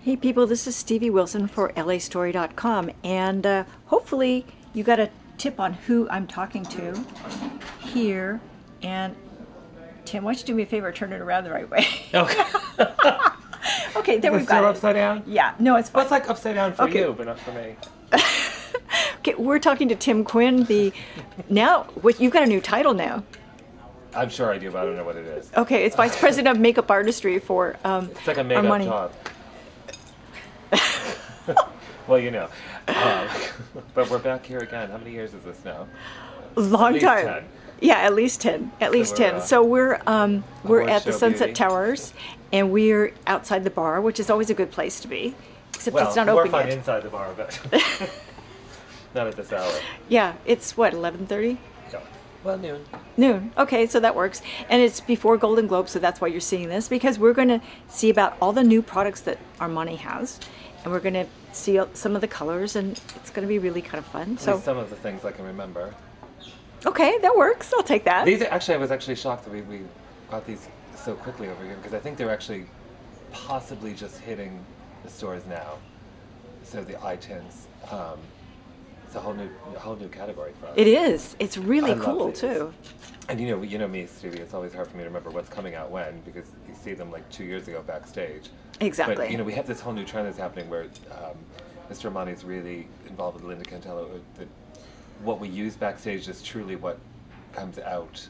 Hey people, this is Stevie Wilson for lastory.com, and hopefully you got a tip on who I'm talking to here. And Tim, why don't you do me a favor, turn it around the right way. Okay. Okay, there Is we've it still got upside it. down? Yeah, no, it's Well, fine. it's like upside down for Okay. you, but not for me. Okay, we're talking to Tim Quinn, you've got a new title now. I'm sure I do, but I don't know what it is. Okay, it's Vice President of Makeup Artistry for It's like a makeup Armani. job. Well, you know. But we're back here again. How many years is this now? Long At least time. 10. Yeah, at least 10. At least we're, 10. So we're at the show Sunset beauty. Towers, and we're outside the bar, which is always a good place to be. Except Well, it's not more open fun yet. inside the bar, but not at this hour. Yeah, it's what, 11:30? Yeah. Well, noon. Noon. Okay, so that works. And it's before Golden Globe, so that's why you're seeing this, because we're going to see about all the new products that Armani has, and we're going to see some of the colors, and it's going to be really kind of fun. At So least some of the things I can remember. okay, that works. I'll take that. These are, actually, I was actually shocked that we got these so quickly over here because I think they're actually possibly just hitting the stores now. So the Eye Tints, it's a whole new category for us. It is. It's I really love cool these. too. And you know me, Stevie. It's always hard for me to remember what's coming out when because you see them like 2 years ago backstage. Exactly. But we have this whole new trend that's happening where Mr. Armani is really involved with Linda Cantello. That what we use backstage is truly what comes out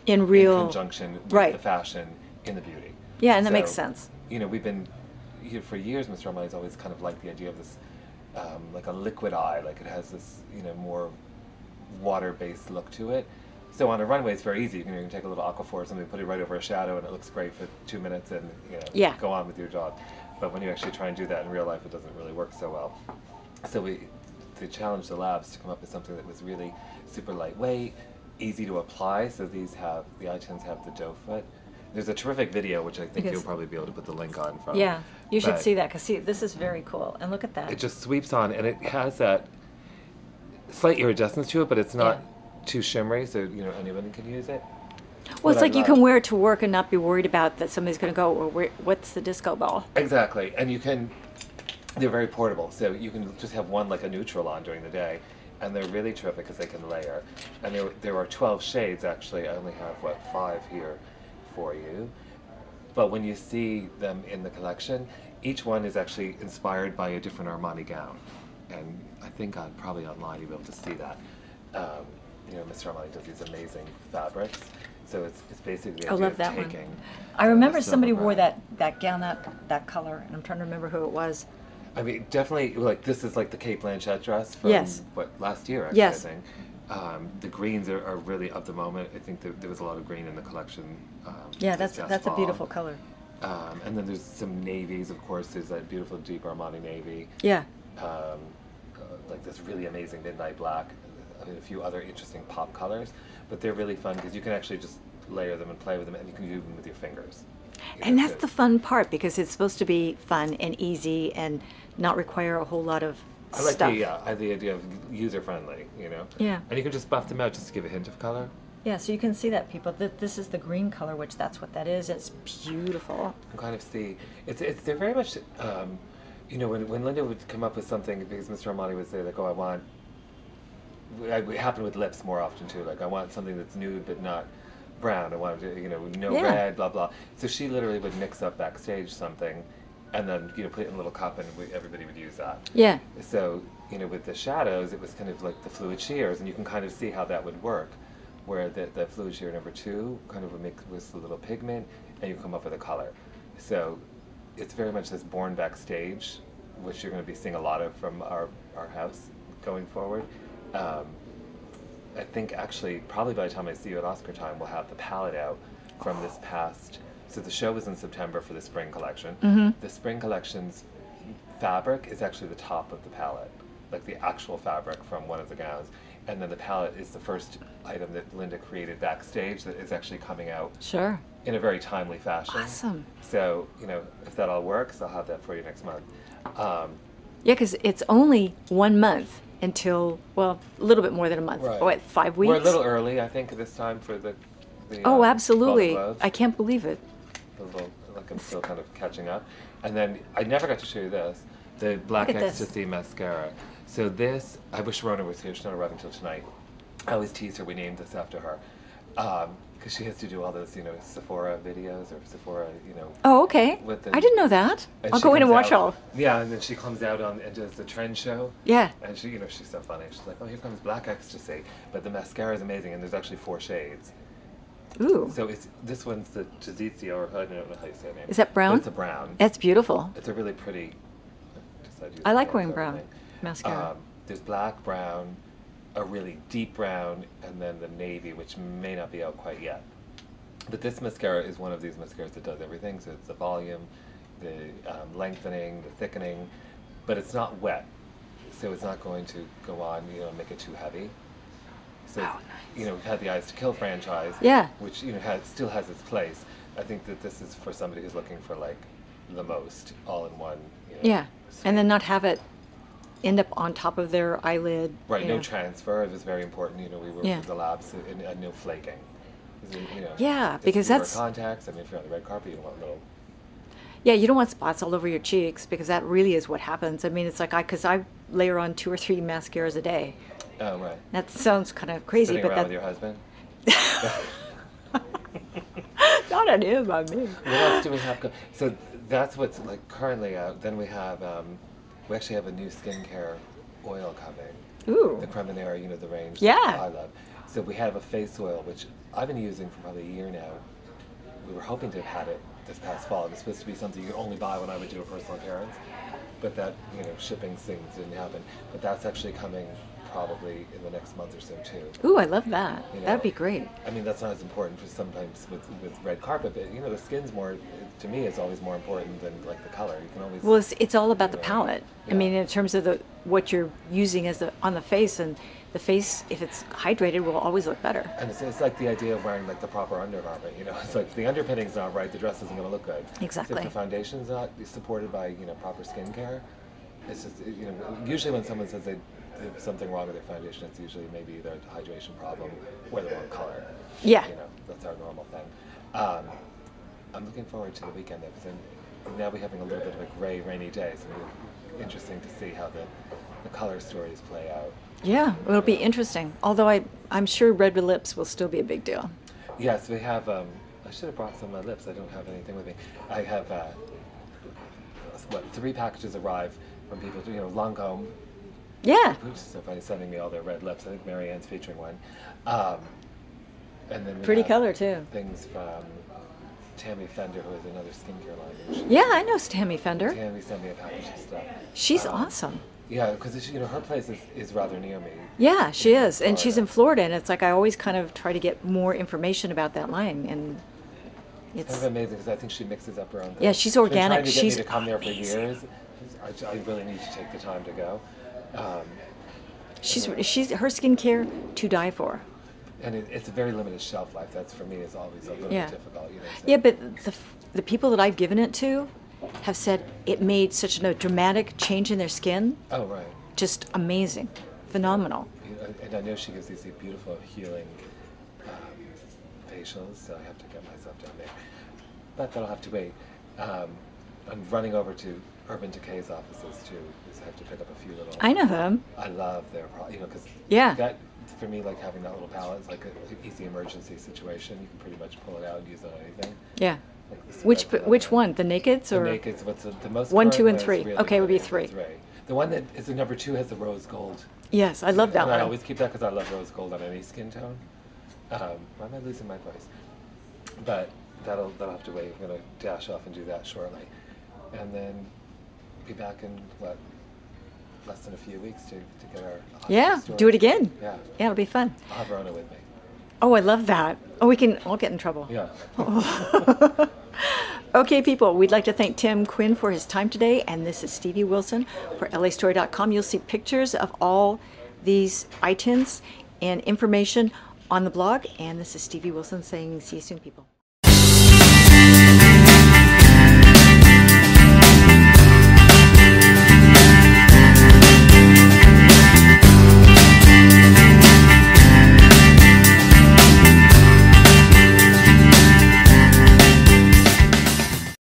In real, in conjunction with right. the fashion in the beauty. Yeah, and that makes sense. We've been for years. Mr. Armani's always kind of liked the idea of this, like a liquid eye, like it has this, more water-based look to it. So on a runway, it's very easy. You can take a little Aquaphor or something, put it right over a shadow, and it looks great for 2 minutes, and Yeah. go on with your job. But when you actually try and do that in real life, it doesn't really work so well. So they challenged the labs to come up with something that was really super lightweight, easy to apply. So the Eye Tints have the doe foot. There's a terrific video, which I think you'll probably be able to put the link on from. Yeah, you should But see that, because see, this is very cool. And look at that. it just sweeps on, and it has that slight iridescence to it, but it's not too shimmery, so anybody can use it. Well, it's like you can wear it to work and not be worried about that somebody's going to go, well, what's the disco ball? Exactly, and they're very portable, so you can just have one like a neutral on during the day, and they're really terrific because they can layer. And there are 12 shades actually. I only have 5 here for you. But when you see them in the collection, each one is actually inspired by a different Armani gown, and I think probably online you'll be able to see that. Mr. Armani does these amazing fabrics, so it's basically the idea of taking. I remember somebody wore that gown, that color, and I'm trying to remember who it was. I mean, definitely, like this is like the Kate Blanchett dress from last year, actually. Yes. I think the greens are really of the moment. I think there was a lot of green in the collection. Yeah, that's a beautiful color. And then there's some navies, of course. There's that beautiful deep Armani navy. Yeah. Like this really amazing midnight black. I mean, a few other interesting pop colors, but they're really fun because you can actually just layer them and play with them, and you can do them with your fingers. And that's the fun part, because it's supposed to be fun and easy and not require a whole lot of stuff. I like the idea of user-friendly, Yeah. And you can just buff them out just to give a hint of color. Yeah, so you can see that, people. This is the green color, which that's what that is. It's beautiful. You can kind of see, they're very much, when Linda would come up with something, because Mr. Armani would say, like, oh, it happened with lips more often too, like, I want something that's nude but not brown. I wanted to, no red, blah, blah. So she literally would mix up backstage something and then, put it in a little cup, and everybody would use that. Yeah. So, with the shadows, it was kind of like the fluid shears, and you can kind of see how that would work, where the fluid shear number 2 kind of would mix with a little pigment, and you come up with a color. So it's very much this born backstage, which you're going to be seeing a lot of from our house going forward. I think actually probably by the time I see you at Oscar time, we'll have the palette out from this past. So the show was in September for the spring collection. Mm-hmm. The spring collection's fabric is actually the top of the palette, like the actual fabric from one of the gowns. And then the palette is the first item that Linda created backstage that is actually coming out. Sure. In a very timely fashion. Awesome. So, if that all works, I'll have that for you next month. Yeah, because it's only 1 month until, well, a little bit more than a month. Right. What, 5 weeks? We're a little early, I think, this time for the oh, absolutely. Golden Globes. I can't believe it. Like I'm still kind of catching up. And then I never got to show you this, the Look Black at this. Ecstasy mascara. So this, I wish Rona was here. She's not arriving until tonight. I always tease her. We named this after her because she has to do all those, Sephora videos or Sephora, Oh, okay. with the. I didn't know that. And I'll she go in and comes watch out, all. yeah, and then she comes out on and does the trend show. Yeah. And she, she's so funny. She's like, "Oh, here comes Black Ecstasy," but the mascara is amazing, and there's actually 4 shades. Ooh. So it's this one's the Tizizia, or I don't know how you say the name. Is that brown? But it's a brown. That's beautiful. It's a really pretty. I like wearing brown mascara. There's black, brown, a really deep brown, and then the navy, which may not be out quite yet. But this mascara is one of these mascaras that does everything. So it's the volume, the lengthening, the thickening, but it's not wet. So it's not going to go on, make it too heavy. So, Oh, nice. We've had the Eyes to Kill franchise, Yeah. which, still has its place. I think that this is for somebody who's looking for, like, the most all-in-one, Yeah. suite. And then not have it end up on top of their eyelid. Right, no transfer. It was very important. We work Yeah. with the labs and no flaking. Yeah, if because you wear that's. contacts. I mean, if you're on the red carpet, you want little. Yeah, you don't want spots all over your cheeks because that really is what happens. I mean, it's like because I layer on 2 or 3 mascaras a day. Oh, right. That sounds kind of crazy, Sitting but around that. with your husband. Not on him, on me. What else do we have? So that's what's like currently out. Then we have, we actually have a new skincare oil coming. Ooh. The Creminera, the range Yeah. that I love. So we have a face oil, which I've been using for probably a year now. We were hoping to have had it this past fall. It was supposed to be something you could only buy when I would do a personal appearance. But that, shipping things didn't happen. But that's actually coming probably in the next month or so too. Ooh, I love that. That'd be great. I mean, that's not as important for sometimes with red carpet, but the skin's more, to me, it's always more important than like the color. You can always. Well, it's all about the know, palette. I yeah. mean, in terms of what you're using as on the face, and the face, if it's hydrated, will always look better. And it's like the idea of wearing like the proper undergarment. It's like if the underpinning's not right, the dress isn't going to look good. Exactly. So if the foundation's not supported by proper skincare, it's just usually when someone says there's something wrong with their foundation, it's usually maybe either a hydration problem or the wrong color. Yeah. That's our normal thing. I'm looking forward to the weekend though, because now we're having a little bit of a gray, rainy day, so it'll be interesting to see how the color stories play out. Yeah, it'll be interesting. Although I'm sure red lips will still be a big deal. Yes, we have. I should have brought some of my lips. I don't have anything with me. I have 3 packages arrive from people. Lancome. Yeah. Which is so funny, sending me all their red lips. I think Marianne's featuring one. And then we Pretty have color too. things from Tammy Fender, who has another skincare line. Yeah, I know Tammy Fender. Tammy sent me a package of stuff. She's awesome. Yeah, because her place is rather near me. Yeah, she is, and Florida. she's in Florida, and it's like I always kind of try to get more information about that line, and it's kind of amazing because I think she mixes up her own thing. Yeah, she's organic. She's been trying to get she's me to come amazing. there for years. I really need to take the time to go. She's her skincare to die for. And it's a very limited shelf life. That's for me is always a little bit difficult. So. Yeah, but the people that I've given it to have said it made such a dramatic change in their skin. Oh, right. Just amazing, phenomenal. And I know she gives these beautiful healing facials, so I have to get myself down there. But that'll have to wait. I'm running over to Urban Decay's offices too, because I have to pick up a few little. I know them. I love their, because that for me, like having that little palette is like an easy emergency situation. You can pretty much pull it out and use it on anything. Yeah. Like which one? The Nakeds or? The Nakeds. What's the most? 1, 2, and 3. Really okay, it would be 3. The one that is the number 2 has the rose gold. Yes, I love that and one. I always keep that because I love rose gold on any skin tone. Why am I losing my voice? But that'll have to wait. I'm gonna dash off and do that shortly, and then be back in less than a few weeks to get our do it again. Yeah, it'll be fun. I'll have Rona with me. Oh, I love that. Oh, we can all get in trouble. Yeah. Oh. Okay, people, we'd like to thank Tim Quinn for his time today, and this is Stevie Wilson for LAstory.com. You'll see pictures of all these eye tints and information on the blog, and this is Stevie Wilson saying see you soon, people.